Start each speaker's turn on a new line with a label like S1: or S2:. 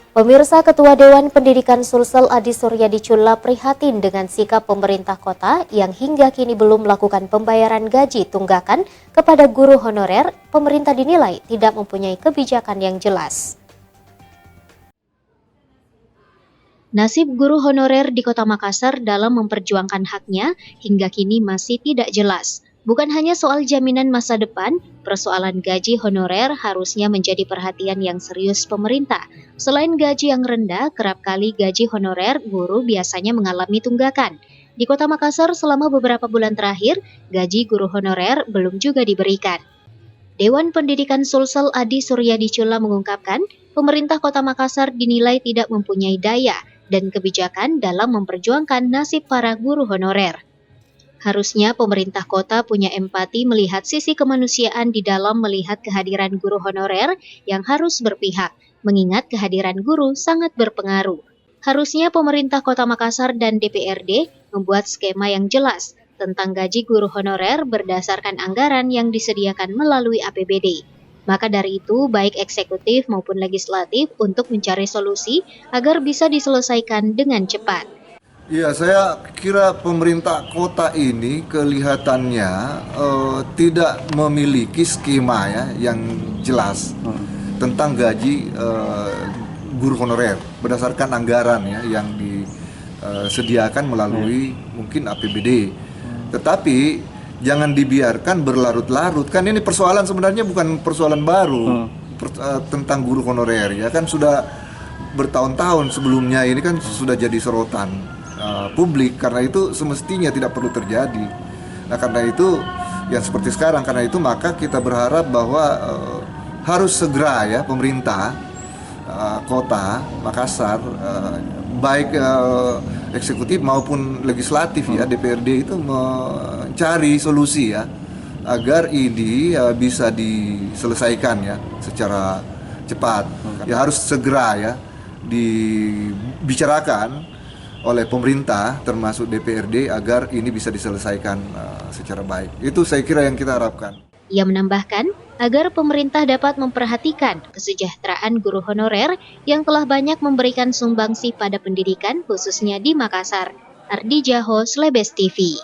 S1: Pemirsa, Ketua Dewan Pendidikan Sulsel Adi Suryadi Chula prihatin dengan sikap pemerintah kota yang hingga kini belum melakukan pembayaran gaji tunggakan kepada guru honorer. Pemerintah dinilai tidak mempunyai kebijakan yang jelas. Nasib guru honorer di Kota Makassar dalam memperjuangkan haknya hingga kini masih tidak jelas. Bukan hanya soal jaminan masa depan, persoalan gaji honorer harusnya menjadi perhatian yang serius pemerintah. Selain gaji yang rendah, kerap kali gaji honorer guru biasanya mengalami tunggakan. Di Kota Makassar selama beberapa bulan terakhir, gaji guru honorer belum juga diberikan. Dewan Pendidikan Sulsel Adi Suryadi Chula mengungkapkan, pemerintah Kota Makassar dinilai tidak mempunyai daya dan kebijakan dalam memperjuangkan nasib para guru honorer. Harusnya pemerintah kota punya empati melihat sisi kemanusiaan di dalam melihat kehadiran guru honorer yang harus berpihak, mengingat kehadiran guru sangat berpengaruh. Harusnya pemerintah Kota Makassar dan DPRD membuat skema yang jelas tentang gaji guru honorer berdasarkan anggaran yang disediakan melalui APBD. Maka dari itu, baik eksekutif maupun legislatif untuk mencari solusi agar bisa diselesaikan dengan cepat.
S2: Ya, saya kira pemerintah kota ini kelihatannya tidak memiliki skema ya yang jelas tentang gaji guru honorer berdasarkan anggaran ya yang disediakan melalui mungkin APBD. Tetapi jangan dibiarkan berlarut-larut, kan ini persoalan sebenarnya bukan persoalan baru tentang guru honorer ya, kan sudah bertahun-tahun sebelumnya ini kan sudah jadi sorotan publik, karena itu semestinya tidak perlu terjadi. Nah, karena itu yang seperti sekarang, karena itu maka kita berharap bahwa harus segera ya pemerintah kota Makassar, baik eksekutif maupun legislatif ya DPRD itu mencari solusi ya agar ini bisa diselesaikan ya secara cepat. Ya harus segera ya dibicarakan oleh pemerintah termasuk DPRD agar ini bisa diselesaikan secara baik. Itu saya kira yang kita harapkan.
S1: Ia menambahkan agar pemerintah dapat memperhatikan kesejahteraan guru honorer yang telah banyak memberikan sumbangsi pada pendidikan khususnya di Makassar. Ardi Jaho, Slebes TV.